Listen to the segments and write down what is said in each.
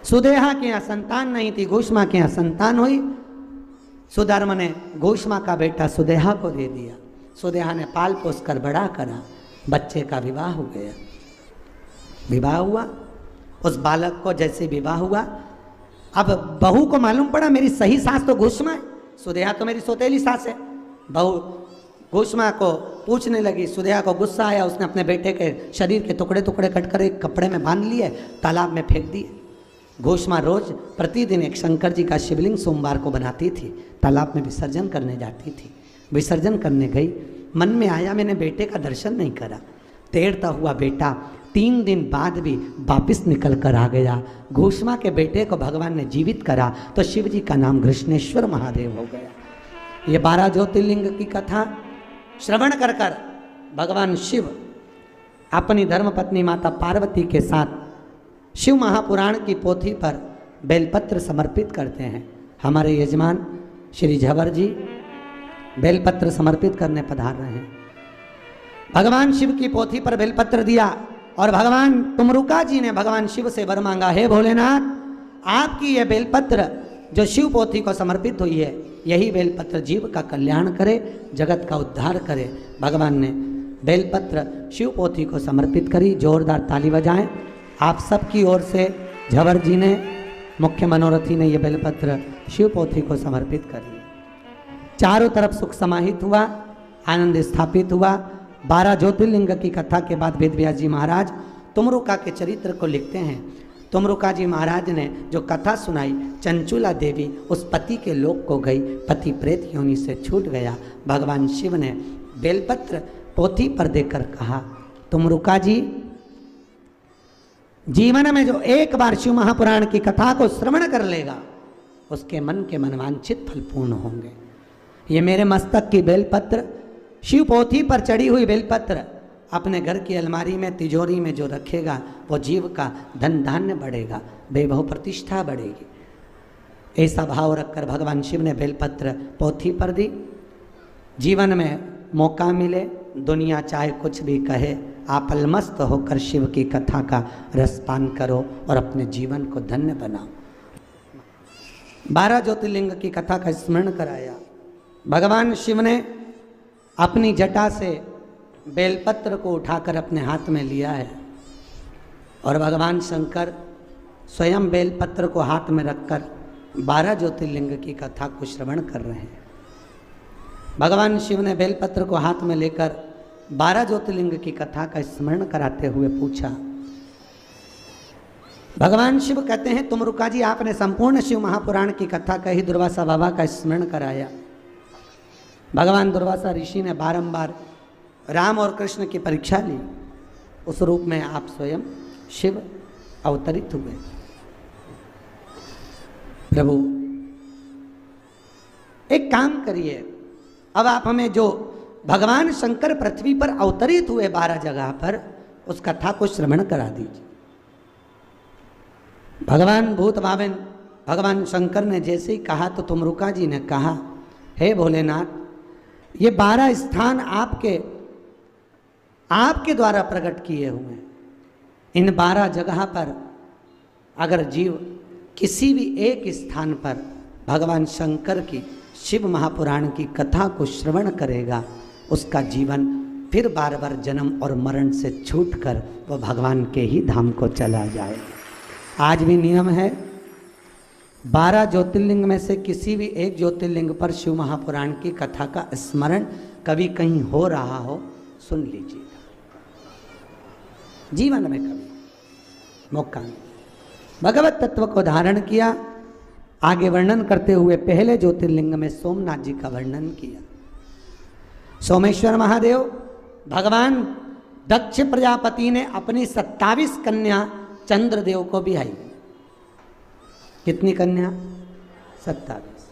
सुदेहा के यहाँ संतान नहीं थी, घोषमा के यहाँ संतान हुई। सुधर्म ने घोषमा का बेटा सुदेहा को दे दिया। सुदेहा ने पाल पोस कर बड़ा करा, बच्चे का विवाह हो गया। विवाह हुआ, उस बालक को जैसे विवाह हुआ, अब बहू को मालूम पड़ा मेरी सही सास तो घोषमा है, सुदेहा तो मेरी सौतेली सास है। बहू घोषमा को पूछने लगी, सुदेहा को गुस्सा आया, उसने अपने बेटे के शरीर के टुकड़े टुकड़े कटकर एक कपड़े में बांध लिए, तालाब में फेंक दिए। घोषमा रोज प्रतिदिन एक शंकर जी का शिवलिंग सोमवार को बनाती थी, तालाब में विसर्जन करने जाती थी। विसर्जन करने गई, मन में आया मैंने बेटे का दर्शन नहीं करा। तैरता हुआ बेटा 3 दिन बाद भी वापिस निकल कर आ गया। घोषमा के बेटे को भगवान ने जीवित करा तो शिव जी का नाम कृष्णेश्वर महादेव हो गया। ये 12 ज्योतिर्लिंग की कथा श्रवण कर कर भगवान शिव अपनी धर्मपत्नी माता पार्वती के साथ शिव महापुराण की पोथी पर बेलपत्र समर्पित करते हैं। हमारे यजमान श्री झवर जी बेलपत्र समर्पित करने पधार रहे हैं। भगवान शिव की पोथी पर बेलपत्र दिया और भगवान तुमरुका जी ने भगवान शिव से वर मांगा, हे भोलेनाथ, आपकी यह बेलपत्र जो शिव पोथी को समर्पित हुई है, यही बेलपत्र जीव का कल्याण करे, जगत का उद्धार करे। भगवान ने बेलपत्र शिव पोथी को समर्पित करी। जोरदार ताली बजाएं। आप सबकी ओर से झवर जी ने, मुख्य मनोरथी ने, यह बेलपत्र शिव पोथी को समर्पित कर लिया। चारों तरफ सुख समाहित हुआ, आनंद स्थापित हुआ। 12 ज्योतिर्लिंग की कथा के बाद वेदव्यास जी महाराज तुमरुका के चरित्र को लिखते हैं। तुमरुका जी महाराज ने जो कथा सुनाई, चंचुला देवी उस पति के लोक को गई, पति प्रेत योनि से छूट गया। भगवान शिव ने बेलपत्र पोथी पर देकर कहा, तुमरुका जी, जीवन में जो एक बार शिव महापुराण की कथा को श्रवण कर लेगा, उसके मन के मनवांछित फल पूर्ण होंगे। ये मेरे मस्तक की बेलपत्र, शिव पोथी पर चढ़ी हुई बेलपत्र अपने घर की अलमारी में, तिजोरी में जो रखेगा, वो जीव का धन धान्य बढ़ेगा, वैभव प्रतिष्ठा बढ़ेगी। ऐसा भाव रखकर भगवान शिव ने बेलपत्र पोथी पर दी। जीवन में मौका मिले, दुनिया चाहे कुछ भी कहे, आप अलमस्त होकर शिव की कथा का रसपान करो और अपने जीवन को धन्य बनाओ। 12 ज्योतिर्लिंग की कथा का स्मरण कराया। भगवान शिव ने अपनी जटा से बेलपत्र को उठाकर अपने हाथ में लिया है और भगवान शंकर स्वयं बेलपत्र को हाथ में रखकर 12 ज्योतिर्लिंग की कथा को श्रवण कर रहे हैं। भगवान शिव ने बेलपत्र को हाथ में लेकर 12 ज्योतिर्लिंग की कथा का स्मरण कराते हुए पूछा। भगवान शिव कहते हैं, तुमरुका जी, आपने संपूर्ण शिव महापुराण की कथा कही, दुर्वासा बाबा का स्मरण कराया। भगवान दुर्वासा ऋषि ने बारंबार राम और कृष्ण की परीक्षा ली। उस रूप में आप स्वयं शिव अवतरित हुए। प्रभु, एक काम करिए, अब आप हमें जो भगवान शंकर पृथ्वी पर अवतरित हुए 12 जगह पर, उस कथा को श्रवण करा दीजिए। भगवान भूत भावन भगवान शंकर ने जैसे ही कहा तो तुमरुका जी ने कहा, हे भोलेनाथ, ये 12 स्थान आपके द्वारा प्रकट किए हुए हैं। इन 12 जगह पर अगर जीव किसी भी एक स्थान पर भगवान शंकर की शिव महापुराण की कथा को श्रवण करेगा, उसका जीवन फिर बार बार जन्म और मरण से छूटकर वह भगवान के ही धाम को चला जाए। आज भी नियम है, 12 ज्योतिर्लिंग में से किसी भी एक ज्योतिर्लिंग पर शिव महापुराण की कथा का स्मरण कभी कहीं हो रहा हो, सुन लीजिएगा। जीवन में कभी मौका नहीं। भगवत तत्व को धारण किया। आगे वर्णन करते हुए पहले ज्योतिर्लिंग में सोमनाथ जी का वर्णन किया। सोमेश्वर महादेव भगवान दक्ष प्रजापति ने अपनी 27 कन्या चंद्रदेव को भी आई। कितनी कन्या? 27।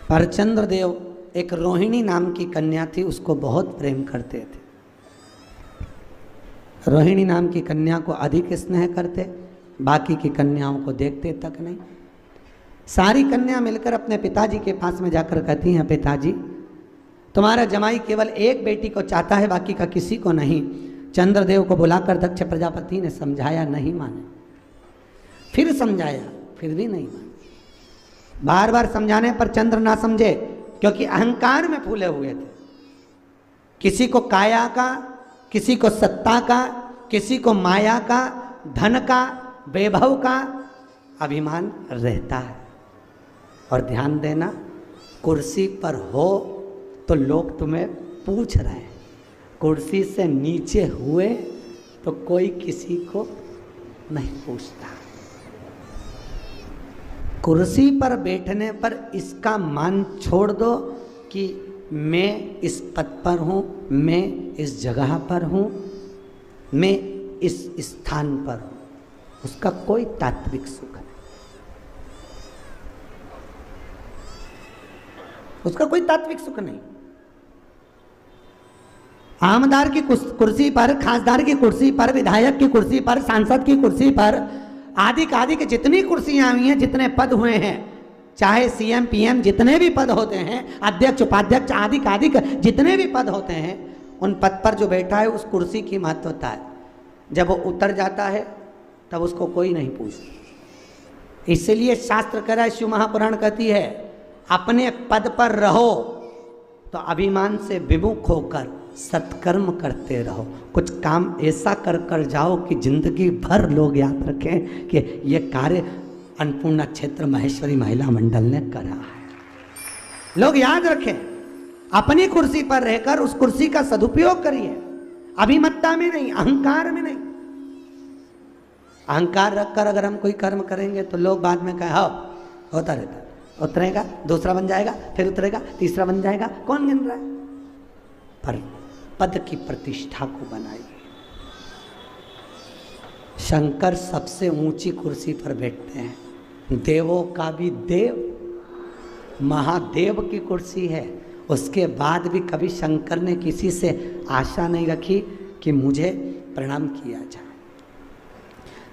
पर चंद्रदेव एक रोहिणी नाम की कन्या थी, उसको बहुत प्रेम करते थे। रोहिणी नाम की कन्या को अधिक स्नेह करते, बाकी की कन्याओं को देखते तक नहीं। सारी कन्या मिलकर अपने पिताजी के पास में जाकर कहती हैं, पिताजी, तुम्हारा जमाई केवल एक बेटी को चाहता है, बाकी का किसी को नहीं। चंद्रदेव को बुलाकर दक्ष प्रजापति ने समझाया, नहीं माने। फिर समझाया, फिर भी नहीं माने। बार बार समझाने पर चंद्र ना समझे, क्योंकि अहंकार में फूले हुए थे। किसी को काया का, किसी को सत्ता का, किसी को माया का, धन का, वैभव का अभिमान रहता है। और ध्यान देना, कुर्सी पर हो तो लोग तुम्हें पूछ रहे हैं, कुर्सी से नीचे हुए तो कोई किसी को नहीं पूछता। कुर्सी पर बैठने पर इसका मान छोड़ दो कि मैं इस पद पर हूँ, मैं इस जगह पर हूँ, मैं इस स्थान पर हूँ, उसका कोई तात्विक सुख नहीं, उसका कोई तात्विक सुख नहीं। आमदार की कुर्सी पर, खासदार की कुर्सी पर, विधायक की कुर्सी पर, सांसद की कुर्सी पर, आदि के जितनी कुर्सियां हुई हैं, जितने पद हुए हैं, चाहे सीएम पीएम जितने भी पद होते हैं, अध्यक्ष उपाध्यक्ष आदि जितने भी पद होते हैं, उन पद पर जो बैठा है उस कुर्सी की महत्वता है। जब वो उतर जाता है तब उसको कोई नहीं पूछता। इसलिए शास्त्र कह रहा है, शिव महापुराण कहती है, अपने पद पर रहो तो अभिमान से विमुख होकर सत्कर्म करते रहो। कुछ काम ऐसा कर जाओ कि जिंदगी भर लोग याद रखें कि ये कार्य अन्नपूर्णा क्षेत्र महेश्वरी महिला मंडल ने करा है। लोग याद रखें, अपनी कुर्सी पर रहकर उस कुर्सी का सदुपयोग करिए, अभिमत्ता में नहीं, अहंकार में नहीं। अहंकार रखकर अगर हम कोई कर्म करेंगे तो लोग बाद में कहें, हाँ होता रहता, उतरेगा, दूसरा बन जाएगा, फिर उतरेगा, तीसरा बन जाएगा, कौन गिन रहा है? पर पद की प्रतिष्ठा को बनाइए। शंकर सबसे ऊंची कुर्सी पर बैठते हैं, देवों का भी देव, महादेव की कुर्सी है। उसके बाद भी कभी शंकर ने किसी से आशा नहीं रखी कि मुझे प्रणाम किया जाए।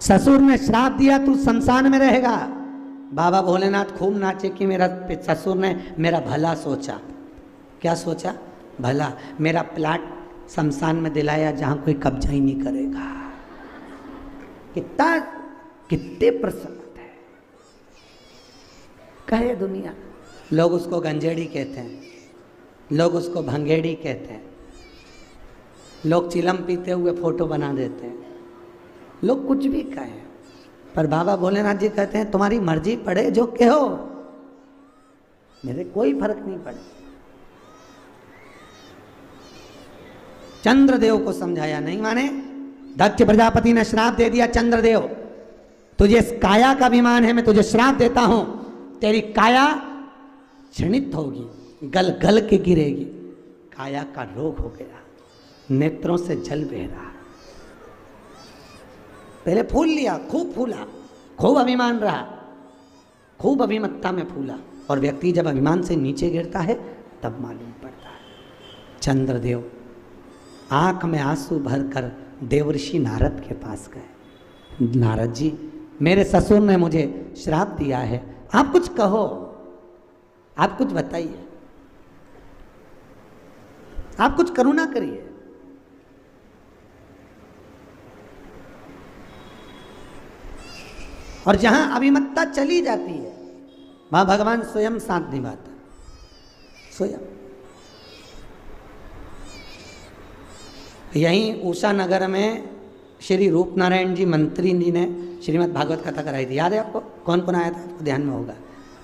ससुर ने श्राप दिया, तू शमशान में रहेगा। बाबा भोलेनाथ खूब नाचे कि मेरा ससुर ने मेरा भला सोचा। क्या सोचा? भला। मेरा प्लाट शमशान में दिलाया जहां कोई कब्जा ही नहीं करेगा। कितने प्रसन्न है, कहे दुनिया। लोग उसको गंजेड़ी कहते हैं, लोग उसको भंगेड़ी कहते हैं, लोग चिलम पीते हुए फोटो बना देते हैं, लोग कुछ भी कहें, पर बाबा भोलेनाथ जी कहते हैं तुम्हारी मर्जी पड़े जो कहो, मेरे कोई फर्क नहीं पड़े। चंद्रदेव को समझाया, नहीं माने। दक्ष प्रजापति ने श्राप दे दिया, चंद्रदेव तुझे काया का अभिमान है, मैं तुझे श्राप देता हूं, तेरी काया क्षणित होगी, गल गल के गिरेगी। काया का रोग हो गया, नेत्रों से जल बह रहा। पहले फूल लिया, खूब फूला, खूब अभिमान रहा, खूब अभिमत्ता में फूला, और व्यक्ति जब अभिमान से नीचे गिरता है तब मालूम पड़ता है। चंद्रदेव आंख में आंसू भरकर देवर्षि नारद के पास गए। नारद जी, मेरे ससुर ने मुझे श्राप दिया है, आप कुछ कहो, आप कुछ बताइए, आप कुछ करुणा करिए। और जहां अभिमत्ता चली जाती है वहां भगवान स्वयं साथ निभाता, स्वयं। यहीं उषा नगर में श्री रूप नारायण जी मंत्री जी ने श्रीमद् भागवत कथा कराई थी। याद है आपको? कौन कौन आया था? आपको ध्यान में होगा,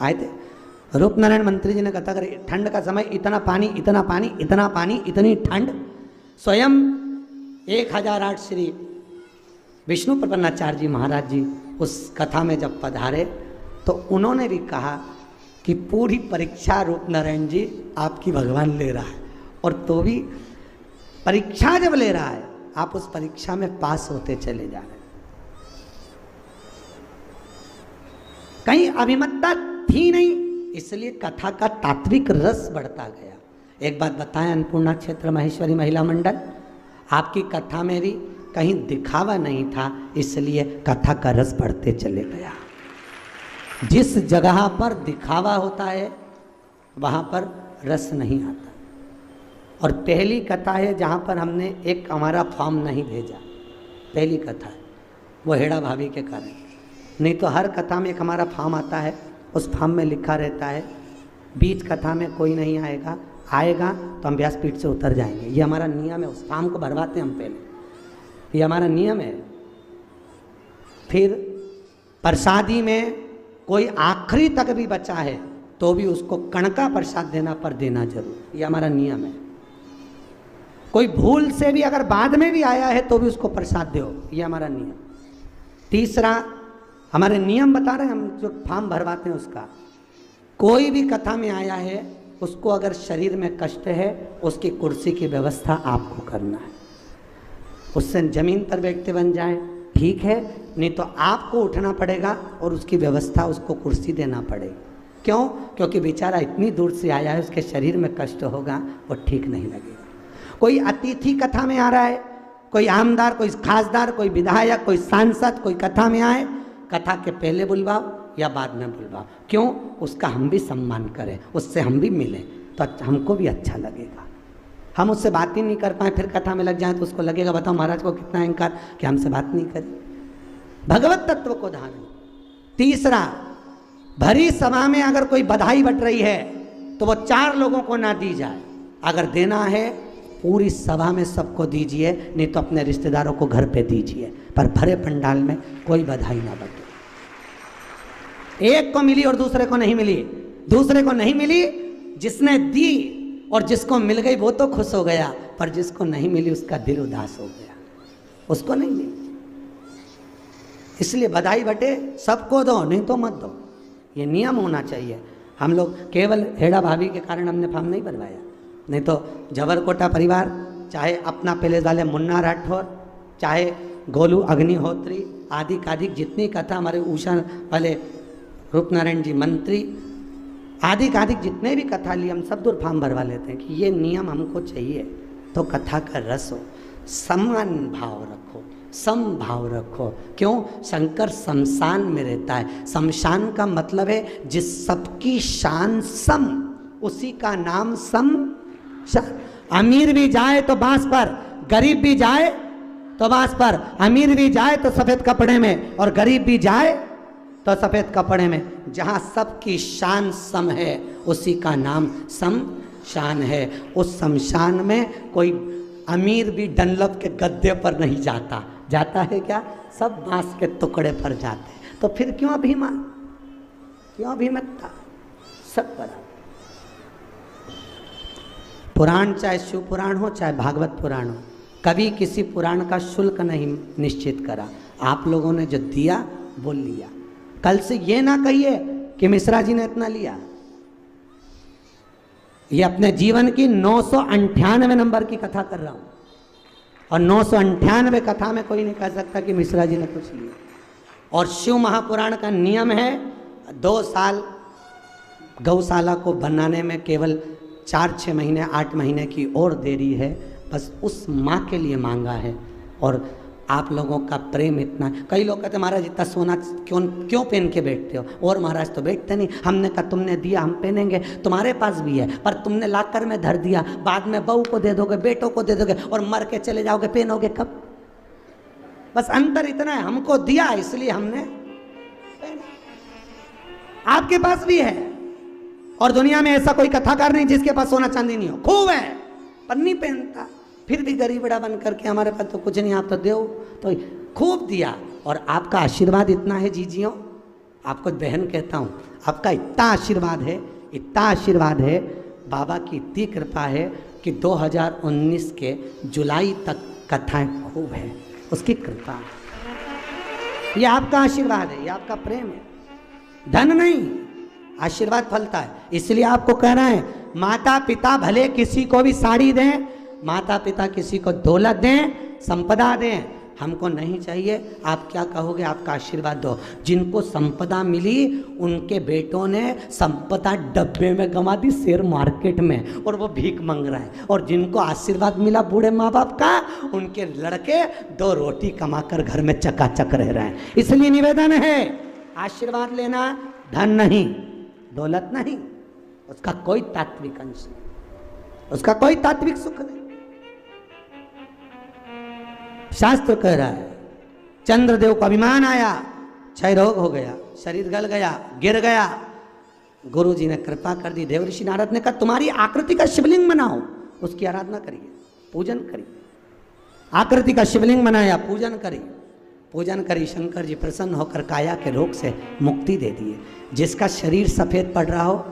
आए थे। रूप नारायण मंत्री जी ने कथा कराई। ठंड का समय, इतना पानी, इतना पानी, इतना पानी, इतनी ठंड। स्वयं 1008 श्री विष्णु प्रपन्नाचार्य जी महाराज जी उस कथा में जब पधारे तो उन्होंने भी कहा कि पूरी परीक्षा रूप नारायण जी आपकी भगवान ले रहा है, और तो भी परीक्षा जब ले रहा है आप उस परीक्षा में पास होते चले जा रहे हैं। कहीं अभिमत्ता थी नहीं, इसलिए कथा का तात्विक रस बढ़ता गया। एक बात बताएं, अन्नपूर्णा क्षेत्र महेश्वरी महिला मंडल, आपकी कथा में भी कहीं दिखावा नहीं था, इसलिए कथा का रस बढ़ते चले गया। जिस जगह पर दिखावा होता है वहां पर रस नहीं आता। और पहली कथा है जहाँ पर हमने एक हमारा फॉर्म नहीं भेजा, पहली कथा है वो हेड़ा भाभी के कारण। नहीं तो हर कथा में एक हमारा फॉर्म आता है, उस फॉर्म में लिखा रहता है बीच कथा में कोई नहीं आएगा, आएगा तो हम व्यासपीठ से उतर जाएंगे। ये हमारा नियम है, उस फॉर्म को भरवाते हैं हम पहले, ये हमारा नियम है। फिर प्रसादी में कोई आखिरी तक भी बचा है तो भी उसको कणका प्रसाद देना पर देना जरूर, ये हमारा नियम है। कोई भूल से भी अगर बाद में भी आया है तो भी उसको प्रसाद दो, ये हमारा नियम। तीसरा हमारे नियम बता रहे हैं हम, जो फॉर्म भरवाते हैं उसका, कोई भी कथा में आया है उसको अगर शरीर में कष्ट है उसकी कुर्सी की व्यवस्था आपको करना है। उससे जमीन पर बैठते बन जाए ठीक है, नहीं तो आपको उठना पड़ेगा और उसकी व्यवस्था, उसको कुर्सी देना पड़ेगी। क्यों? क्योंकि बेचारा इतनी दूर से आया है, उसके शरीर में कष्ट होगा, वो ठीक नहीं लगेगा। कोई अतिथि कथा में आ रहा है, कोई आमदार, कोई खासदार, कोई विधायक, कोई सांसद, कोई कथा में आए, कथा के पहले बुलवाओ या बाद में बुलवाओ। क्यों? उसका हम भी सम्मान करें, उससे हम भी मिलें तो हमको भी अच्छा लगेगा। हम उससे बात ही नहीं कर पाए, फिर कथा में लग जाए तो उसको लगेगा बताओ महाराज को कितना अहंकार कि हमसे बात नहीं करी। भगवत तत्व को धारण। तीसरा, भरी सभा में अगर कोई बधाई बट रही है तो वो 4 लोगों को ना दी जाए, अगर देना है पूरी सभा में सबको दीजिए, नहीं तो अपने रिश्तेदारों को घर पे दीजिए, पर भरे पंडाल में कोई बधाई ना बटे। एक को मिली और दूसरे को नहीं मिली, दूसरे को नहीं मिली, जिसने दी और जिसको मिल गई वो तो खुश हो गया, पर जिसको नहीं मिली उसका दिल उदास हो गया, उसको नहीं मिली। इसलिए बधाई बटे सबको दो, नहीं तो मत दो, ये नियम होना चाहिए। हम लोग केवल हेड़ा भाभी के कारण हमने फॉर्म नहीं बनवाया, नहीं तो जबरकोटा परिवार, चाहे अपना पहले वाले मुन्ना राठौर, चाहे गोलू अग्निहोत्री, आदि कादिक जितनी कथा, हमारे उषा वाले रूपनारायण जी मंत्री, आदि कादिक जितने भी कथा लिए हम सब दूर फॉर्म भरवा लेते हैं कि ये नियम हमको चाहिए। तो कथा का रस हो, समान भाव रखो, समभाव रखो। क्यों? शंकर शमशान में रहता है। शमशान का मतलब है जिस सबकी शान सम, उसी का नाम सम। अमीर भी जाए तो बांस पर, गरीब भी जाए तो बांस पर, अमीर भी जाए तो सफेद कपड़े में और गरीब भी जाए तो सफेद कपड़े में। जहां सबकी शान सम है उसी का नाम शमशान है। उस शमशान में कोई अमीर भी डनलप के गद्दे पर नहीं जाता, जाता है क्या? सब बांस के टुकड़े पर जाते हैं। तो फिर क्यों अभिमान, क्यों अभिमतता? सब बराबर। पुराण चाहे शिव पुराण हो चाहे भागवत पुराण हो, कभी किसी पुराण का शुल्क नहीं निश्चित करा। आप लोगों ने जो दिया वो लिया। कल से ये ना कहिए कि मिश्रा जी ने इतना लिया। ये अपने जीवन की 998 नंबर की कथा कर रहा हूं और 998 कथा में कोई नहीं कह सकता कि मिश्रा जी ने कुछ लिया। और शिव महापुराण का नियम है 2 साल गौशाला को बनाने में केवल 4-6 महीने 8 महीने की और देरी है, बस उस माँ के लिए मांगा है। और आप लोगों का प्रेम इतना, कई लोग कहते महाराज इतना सोना क्यों पहन के बैठते हो? और महाराज तो बैठते नहीं। हमने कहा तुमने दिया हम पहनेंगे, तुम्हारे पास भी है, पर तुमने लाकर में धर दिया, बाद में बहू को दे दोगे, बेटों को दे दोगे और मर के चले जाओगे, पहनोगे कब? बस अंतर इतना है, हमको दिया इसलिए हमने, आपके पास भी है। और दुनिया में ऐसा कोई कथाकार नहीं जिसके पास सोना चांदी नहीं हो, खूब है पर नहीं पहनता, फिर भी गरीबड़ा बन करके हमारे पास तो कुछ नहीं, आप तो दो, तो खूब दिया। और आपका आशीर्वाद इतना है जीजियों, आपको बहन कहता हूँ, आपका इतना आशीर्वाद है, इतना आशीर्वाद है, बाबा की इतनी कृपा है कि 2019 के जुलाई तक कथाएं खूब है, उसकी कृपा है। ये आपका आशीर्वाद है, ये आपका प्रेम है, धन नहीं, आशीर्वाद फलता है। इसलिए आपको कह रहे हैं माता पिता भले किसी को भी साड़ी दें, माता पिता किसी को दौलत दें, संपदा दें, हमको नहीं चाहिए। आप क्या कहोगे? आपका आशीर्वाद दो। जिनको संपदा मिली उनके बेटों ने संपदा डब्बे में गंवा दी शेयर मार्केट में, और वो भीख मांग रहा है। और जिनको आशीर्वाद मिला बूढ़े माँ बाप का, उनके लड़के 2 रोटी कमाकर घर में चकाचक रह रहे हैं। इसलिए निवेदन है, आशीर्वाद लेना धन नहीं, दौलत नहीं, उसका कोई तात्विक अंश नहीं। उसका कोई तात्विक सुख नहीं। शास्त्र कह रहा है चंद्रदेव को अभिमान आया, क्षय रोग हो गया, शरीर गल गया, गिर गया। गुरु जी ने कृपा कर दी। देवऋषि नारद ने कहा तुम्हारी आकृति का शिवलिंग बनाओ, उसकी आराधना करिए, पूजन करिए। आकृति का शिवलिंग बनाया, पूजन करी। पूजन करी, शंकर जी प्रसन्न होकर काया के रोग से मुक्ति दे दिए। जिसका शरीर सफ़ेद पड़ रहा हो,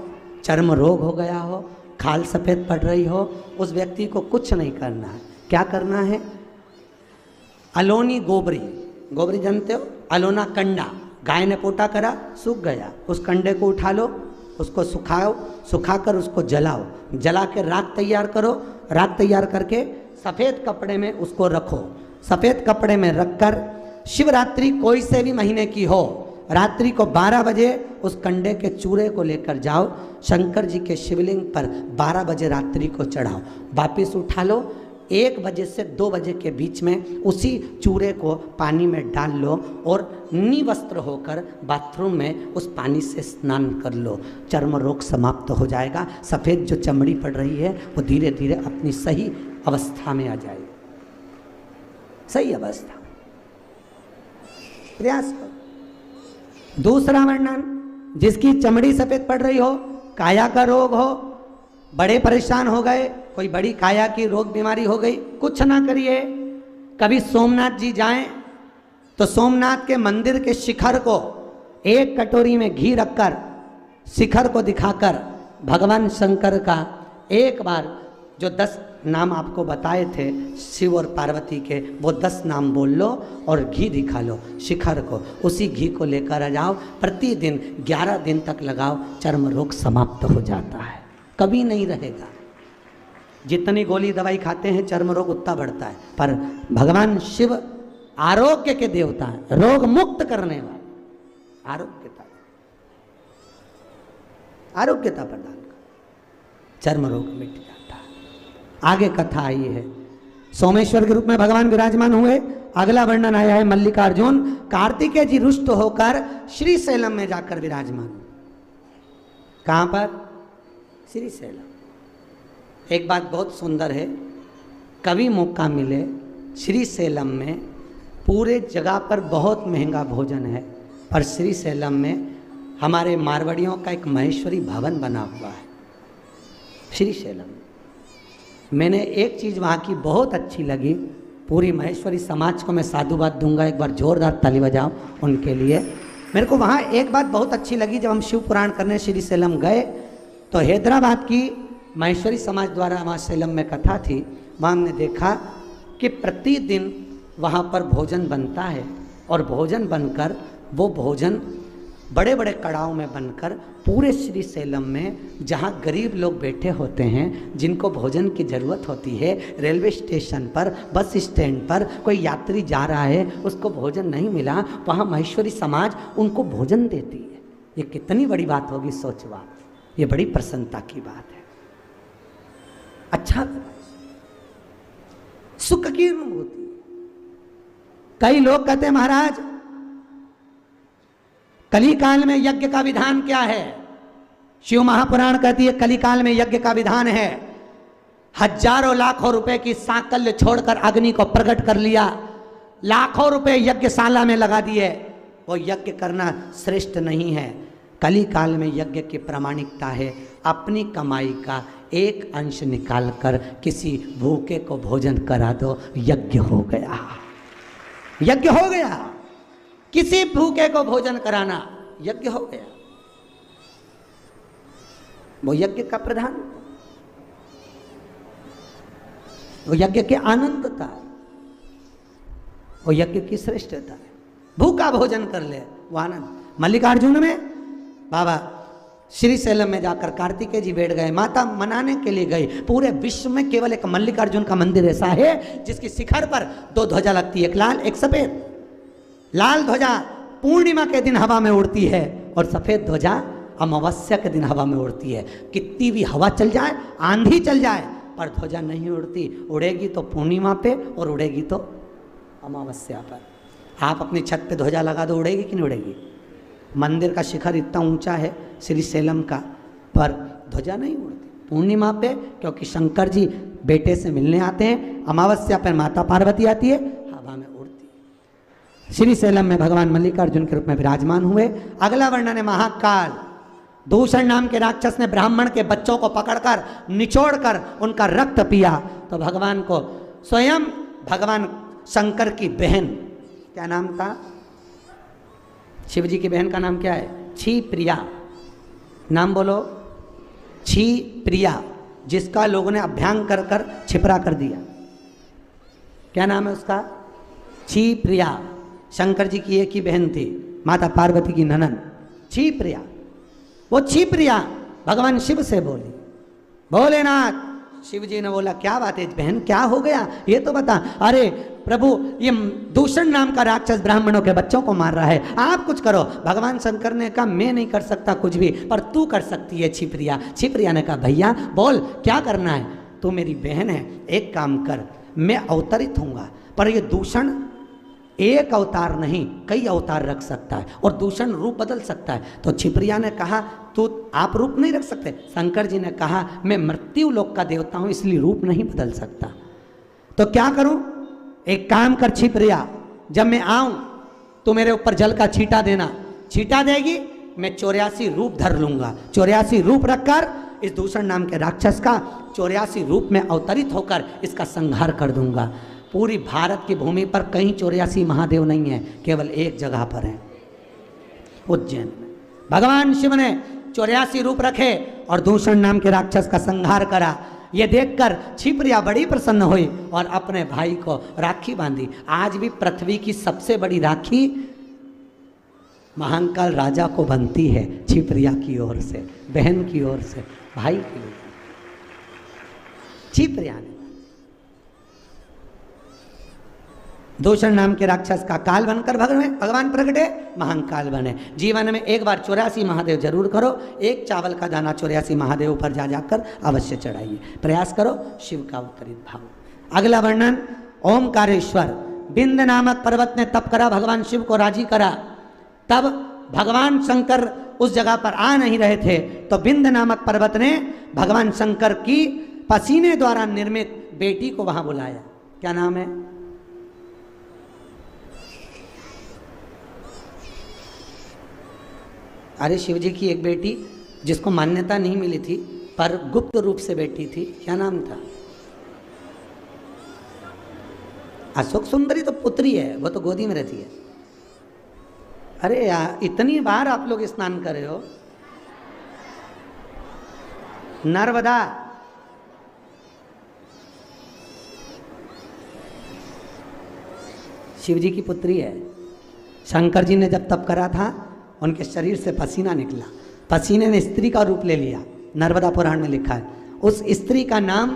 चर्म रोग हो गया हो, खाल सफ़ेद पड़ रही हो, उस व्यक्ति को कुछ नहीं करना है। क्या करना है? अलोनी गोबरी, गोबरी जानते हो, अलोना कंडा, गाय ने पोटा करा, सूख गया, उस कंडे को उठा लो, उसको सुखाओ, सुखाकर उसको जलाओ, जला के राख तैयार करो, राख तैयार करके सफ़ेद कपड़े में उसको रखो। सफ़ेद कपड़े में रखकर शिवरात्रि कोई से भी महीने की हो, रात्रि को 12 बजे उस कंडे के चूरे को लेकर जाओ, शंकर जी के शिवलिंग पर 12 बजे रात्रि को चढ़ाओ, वापिस उठा लो। 1 बजे से 2 बजे के बीच में उसी चूरे को पानी में डाल लो और निवस्त्र होकर बाथरूम में उस पानी से स्नान कर लो। चर्म रोग समाप्त हो जाएगा। सफ़ेद जो चमड़ी पड़ रही है वो धीरे धीरे अपनी सही अवस्था में आ जाएगी। सही अवस्था, प्रयास करो। दूसरा वर्णन, जिसकी चमड़ी सफ़ेद पड़ रही हो, काया का रोग हो, बड़े परेशान हो गए, कोई बड़ी काया की रोग बीमारी हो गई, कुछ ना करिए। कभी सोमनाथ जी जाएं तो सोमनाथ के मंदिर के शिखर को एक कटोरी में घी रखकर, शिखर को दिखाकर भगवान शंकर का एक बार जो 10 नाम आपको बताए थे शिव और पार्वती के, वो 10 नाम बोल लो और घी दिखा लो शिखर को, उसी घी को लेकर आ जाओ, प्रतिदिन 11 दिन तक लगाओ, चर्म रोग समाप्त हो जाता है, कभी नहीं रहेगा। जितनी गोली दवाई खाते हैं चर्म रोग उतना बढ़ता है, पर भगवान शिव आरोग्य के देवता हैं, रोग मुक्त करने वाले, आरोग्यता प्रदान कर, चर्म रोग मिट जाता है। आगे कथा आई है, सोमेश्वर के रूप में भगवान विराजमान हुए। अगला वर्णन आया है मल्लिकार्जुन कार्तिकेय जी रुष्ट होकर श्रीशैलम में जाकर विराजमान। कहां पर? श्रीशैलम। एक बात बहुत सुंदर है, कभी मौका मिले श्रीशैलम में, पूरे जगह पर बहुत महंगा भोजन है, पर श्रीशैलम में हमारे मारवाड़ियों का एक महेश्वरी भवन बना हुआ है श्रीशैलम। मैंने एक चीज़ वहाँ की बहुत अच्छी लगी, पूरी महेश्वरी समाज को मैं साधुवाद दूंगा, एक बार जोरदार ताली बजाओ उनके लिए। मेरे को वहाँ एक बात बहुत अच्छी लगी, जब हम शिव पुराण करने श्रीशैलम गए तो हैदराबाद की महेश्वरी समाज द्वारा वहाँ शैलम में कथा थी, वहाँ हमने देखा कि प्रतिदिन वहाँ पर भोजन बनता है और भोजन बनकर वो भोजन बड़े बड़े कड़ाहों में बनकर पूरे श्रीशैलम में जहाँ गरीब लोग बैठे होते हैं, जिनको भोजन की ज़रूरत होती है, रेलवे स्टेशन पर, बस स्टैंड पर कोई यात्री जा रहा है, उसको भोजन नहीं मिला, वहाँ महेश्वरी समाज उनको भोजन देती है। ये कितनी बड़ी बात होगी, सोचो आप, ये बड़ी प्रसन्नता की बात है। अच्छा, सुख की अनुभूति। कई लोग कहते हैं महाराज कलिकाल में यज्ञ का विधान क्या है? शिव महापुराण कहती है कलिकाल में यज्ञ का विधान है, हजारों लाखों रुपए की सांकल्य छोड़कर अग्नि को प्रकट कर लिया, लाखों रुपए यज्ञशाला में लगा दिए, वो यज्ञ करना श्रेष्ठ नहीं है। कलिकाल में यज्ञ की प्रामाणिकता है अपनी कमाई का एक अंश निकालकर किसी भूखे को भोजन करा दो, यज्ञ हो गया, यज्ञ हो गया। किसी भूखे को भोजन कराना यज्ञ हो गया, वो यज्ञ का प्रधान, वो यज्ञ की आनंदता है, वो यज्ञ की श्रेष्ठता है। भूखा भोजन कर ले वो आनंद। मल्लिकार्जुन में बाबा श्रीशैलम में जाकर कार्तिकेय जी बैठ गए, माता मनाने के लिए गई। पूरे विश्व में केवल एक मल्लिकार्जुन का मंदिर ऐसा है जिसकी शिखर पर 2 ध्वजा लगती है, एक लाल एक सफेद। लाल ध्वजा पूर्णिमा के दिन हवा में उड़ती है और सफेद ध्वजा अमावस्या के दिन हवा में उड़ती है। कितनी भी हवा चल जाए, आंधी चल जाए, पर ध्वजा नहीं उड़ती, उड़ेगी तो पूर्णिमा पे और उड़ेगी तो अमावस्या पर। आप अपनी छत पे ध्वजा लगा दो, उड़ेगी कि नहीं उड़ेगी? मंदिर का शिखर इतना ऊंचा है श्रीशैलम का, पर ध्वजा नहीं उड़ती, पूर्णिमा पे, क्योंकि शंकर जी बेटे से मिलने आते हैं। अमावस्या पर माता पार्वती आती है, हवा में उड़ती है। श्रीशैलम में भगवान मल्लिकार्जुन के रूप में विराजमान हुए। अगला वर्णन है महाकाल। दूषण नाम के राक्षस ने ब्राह्मण के बच्चों को पकड़कर निचोड़कर उनका रक्त पिया, तो भगवान को स्वयं भगवान शंकर की बहन, क्या नाम था शिव जी की बहन का नाम क्या है? छी प्रिया। नाम बोलो, छी प्रिया, जिसका लोगों ने अभ्यांग कर कर छिपरा कर दिया। क्या नाम है उसका? छी प्रिया। शंकर जी की एक ही बहन थी, माता पार्वती की ननन छी प्रिया। वो छी प्रिया भगवान शिव से बोली, भोलेनाथ। शिव जी ने बोला क्या बात है बहन, क्या हो गया ये तो बता। अरे प्रभु, ये दूषण नाम का राक्षस ब्राह्मणों के बच्चों को मार रहा है, आप कुछ करो। भगवान शंकर ने कहा मैं नहीं कर सकता कुछ भी, पर तू कर सकती है छिप्रिया। छिप्रिया ने कहा भैया बोल क्या करना है? तू मेरी बहन है, एक काम कर, मैं अवतरित होऊंगा, पर ये दूषण एक अवतार नहीं कई अवतार रख सकता है और दूषण रूप बदल सकता है। तो छिप्रिया ने कहा तो आप रूप नहीं रख सकते। शंकर जी ने कहा मैं मृत्यु लोक का देवता हूं, इसलिए रूप नहीं बदल सकता। तो क्या करूं? एक काम कर छिप्रिया, जब मैं आऊं तो मेरे ऊपर जल का छींटा देना, छींटा देगी मैं 84 रूप धर लूंगा। 84 रूप रखकर इस दूषण नाम के राक्षस का 84 रूप में अवतरित होकर इसका संहार कर दूंगा। पूरी भारत की भूमि पर कहीं 84 महादेव नहीं है, केवल एक जगह पर है, उज्जैन में। भगवान शिव ने 84 रूप रखे और दूषण नाम के राक्षस का संहार करा। ये देखकर छिप्रिया बड़ी प्रसन्न हुई और अपने भाई को राखी बांधी। आज भी पृथ्वी की सबसे बड़ी राखी महाकाल राजा को बनती है, छिप्रिया की ओर से, बहन की ओर से, भाई की ओर से। छिप्रिया ने दूषण नाम के राक्षस का काल बनकर भगवान प्रगटे, महाकाल बने। जीवन में एक बार 84 महादेव जरूर करो, एक चावल का दाना 84 महादेव पर जा जाकर अवश्य चढ़ाइए, प्रयास करो शिव का अवतरित भाव। अगला वर्णन ओमकारेश्वर। बिंद नामक पर्वत ने तप करा, भगवान शिव को राजी करा। तब भगवान शंकर उस जगह पर आ नहीं रहे थे, तो बिंद नामक पर्वत ने भगवान शंकर की पसीने द्वारा निर्मित बेटी को वहां बुलाया। क्या नाम है? अरे शिव जी की एक बेटी जिसको मान्यता नहीं मिली थी पर गुप्त रूप से बेटी थी, क्या नाम था? अशोक सुंदरी तो पुत्री है, वो तो गोदी में रहती है। अरे यार इतनी बार आप लोग स्नान कर रहे हो। नर्मदा, शिव जी की पुत्री है। शंकर जी ने जब तप करा था उनके शरीर से पसीना निकला, पसीने ने स्त्री का रूप ले लिया। नर्मदा पुराण में लिखा है। उस स्त्री का नाम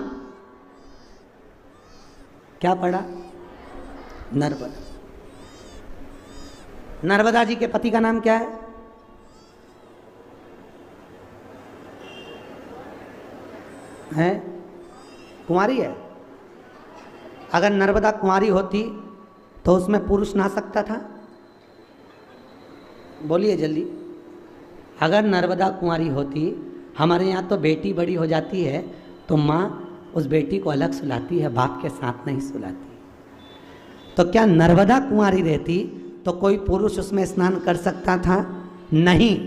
क्या पड़ा? नर्मदा। नर्मदा जी के पति का नाम क्या है? कुंवारी है। अगर नर्मदा कुंवारी होती तो उसमें पुरुष नहा सकता था? बोलिए जल्दी। अगर नर्मदा कुंवारी होती, हमारे यहाँ तो बेटी बड़ी हो जाती है तो माँ उस बेटी को अलग सुलाती है, बाप के साथ नहीं सुलाती। तो क्या नर्मदा कुंवारी रहती तो कोई पुरुष उसमें स्नान कर सकता था? नहीं।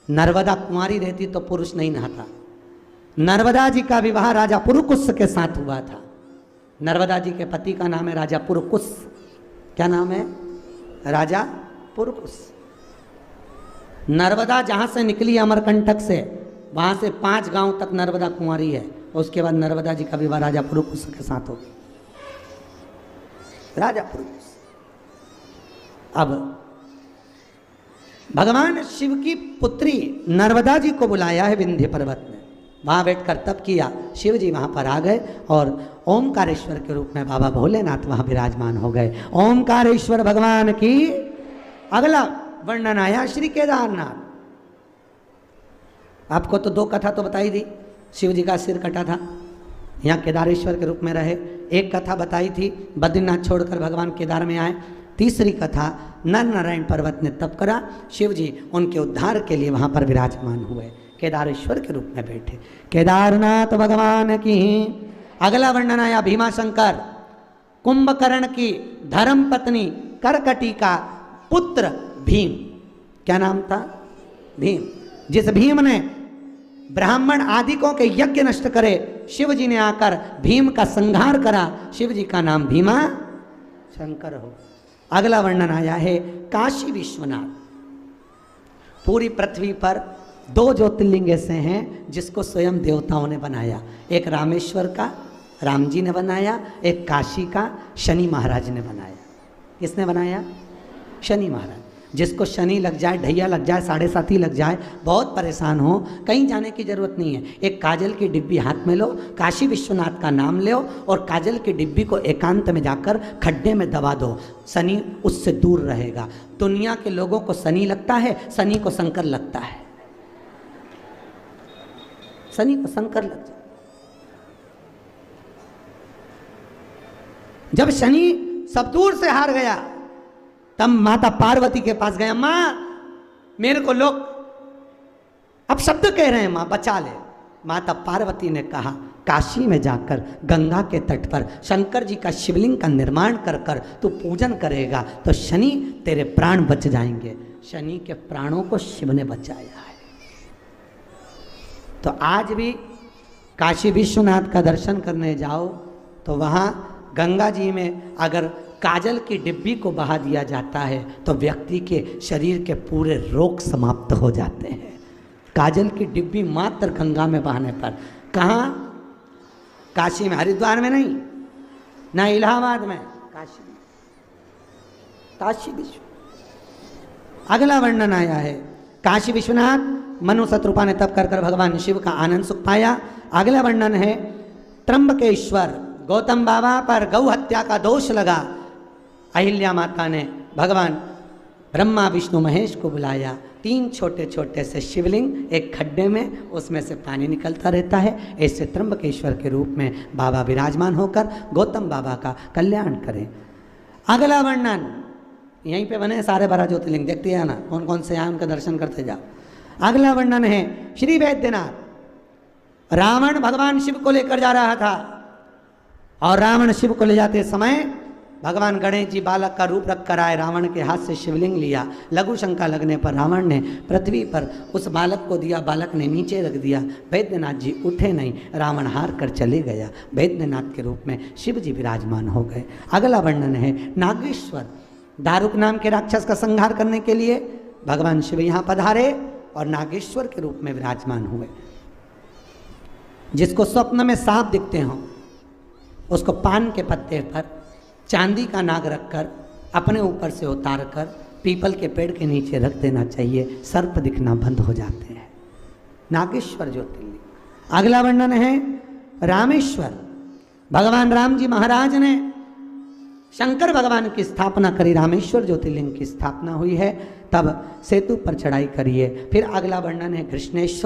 नर्मदा कुंवारी रहती तो पुरुष नहीं नहाता। नर्मदा जी का विवाह राजा पुरुकुस के साथ हुआ था। नर्मदा जी के पति का नाम है राजा पुरुकुस। क्या नाम है? राजा पुरुकुस। नर्मदा जहाँ से निकली अमरकंटक से, वहाँ से 5 गांव तक नर्मदा कुंवारी है। उसके बाद नर्मदा जी का विवाह राजा पुरुकुस के साथ हो गया। राजा पुरुकुस। अब भगवान शिव की पुत्री नर्मदा जी को बुलाया है विंध्य पर्वत में, वहाँ बैठकर तप किया। शिव जी वहाँ पर आ गए और ओमकारेश्वर के रूप में बाबा भोलेनाथ वहाँ विराजमान हो गए। ओमकारेश्वर भगवान की। अगला वर्णन आया श्री केदारनाथ। आपको तो 2 कथा तो बताई दी। शिव जी का सिर कटा था, यहाँ केदारेश्वर के रूप में रहे। एक कथा बताई थी बद्रीनाथ छोड़कर भगवान केदार में आए। तीसरी कथा नर नारायण पर्वत ने तप करा, शिव जी उनके उद्धार के लिए वहाँ पर विराजमान हुए। केदारेश्वर के रूप में बैठे। केदारनाथ भगवान की। अगला वर्णन आया भीमाशंकर, कुंभकर्ण की धर्म पत्नी करकटी का पुत्र भीम। क्या नाम था? भीम। जिस भीम ने ब्राह्मण आदिकों के यज्ञ नष्ट करे, शिव जी ने आकर भीम का संहार करा। शिव जी का नाम भीमा शंकर हो। अगला वर्णन आया है काशी विश्वनाथ। पूरी पृथ्वी पर 2 ज्योतिर्लिंग ऐसे हैं जिसको स्वयं देवताओं ने बनाया। एक रामेश्वर का राम जी ने बनाया, एक काशी का शनि महाराज ने बनाया। किसने बनाया? शनि महाराज। जिसको शनि लग जाए, ढैया लग जाए, 7.5 लग जाए, बहुत परेशान हो, कहीं जाने की जरूरत नहीं है। एक काजल की डिब्बी हाथ में लो, काशी विश्वनाथ का नाम लो और काजल की डिब्बी को एकांत में जाकर खड्डे में दबा दो, शनि उससे दूर रहेगा। दुनिया के लोगों को शनि लगता है, शनि को शंकर लगता है। शनि को शंकर लग जाए। जब शनि सब दूर से हार गया, तब माता पार्वती के पास गया, मां मेरे को लोग अब शब्द कह रहे हैं, मां बचा ले। माता पार्वती ने कहा काशी में जाकर गंगा के तट पर शंकर जी का शिवलिंग का निर्माण कर कर तू पूजन करेगा तो शनि तेरे प्राण बच जाएंगे। शनि के प्राणों को शिव ने बचाया है। तो आज भी काशी विश्वनाथ का दर्शन करने जाओ तो वहाँ गंगा जी में अगर काजल की डिब्बी को बहा दिया जाता है तो व्यक्ति के शरीर के पूरे रोग समाप्त हो जाते हैं। काजल की डिब्बी मात्र गंगा में बहाने पर। कहाँ? काशी में, हरिद्वार में नहीं, ना इलाहाबाद में, काशी में। काशी विश्व। अगला वर्णन आया है काशी विश्वनाथ मनु शत्रुपा ने तप कर कर भगवान शिव का आनंद सुख पाया। अगला वर्णन है त्र्यंबकेश्वर। गौतम बाबा पर गौ हत्या का दोष लगा। अहिल्या माता ने भगवान ब्रह्मा विष्णु महेश को बुलाया। 3 छोटे छोटे से शिवलिंग एक खड्डे में, उसमें से पानी निकलता रहता है। ऐसे त्र्यंबकेश्वर के रूप में बाबा विराजमान होकर गौतम बाबा का कल्याण करें। अगला वर्णन यहीं पे बने सारे 12 ज्योतिर्लिंग, देखते हैं ना कौन कौन से यहाँ, उनका दर्शन करते जाओ। अगला वर्णन है श्री वैद्यनाथ। रावण भगवान शिव को लेकर जा रहा था और रावण शिव को ले जाते समय भगवान गणेश जी बालक का रूप रख कर आए। रावण के हाथ से शिवलिंग लिया। लघु शंका लगने पर रावण ने पृथ्वी पर उस बालक को दिया, बालक ने नीचे रख दिया। वैद्यनाथ जी उठे नहीं, रावण हार कर चले गया। वैद्यनाथ के रूप में शिव जी विराजमान हो गए। अगला वर्णन है नागेश्वर। दारुक नाम के राक्षस का संहार करने के लिए भगवान शिव यहाँ पधारे और नागेश्वर के रूप में विराजमान हुए। जिसको स्वप्न में सांप दिखते हों उसको पान के पत्ते पर चांदी का नाग रखकर अपने ऊपर से उतार कर पीपल के पेड़ के नीचे रख देना चाहिए, सर्प दिखना बंद हो जाते हैं। नागेश्वर ज्योतिर्लिंग। अगला वर्णन है रामेश्वर। भगवान राम जी महाराज ने शंकर भगवान की स्थापना करी, रामेश्वर ज्योतिर्लिंग की स्थापना हुई है। तब सेतु पर चढ़ाई करिए। फिर अगला वर्णन है कृष्णेश्वर।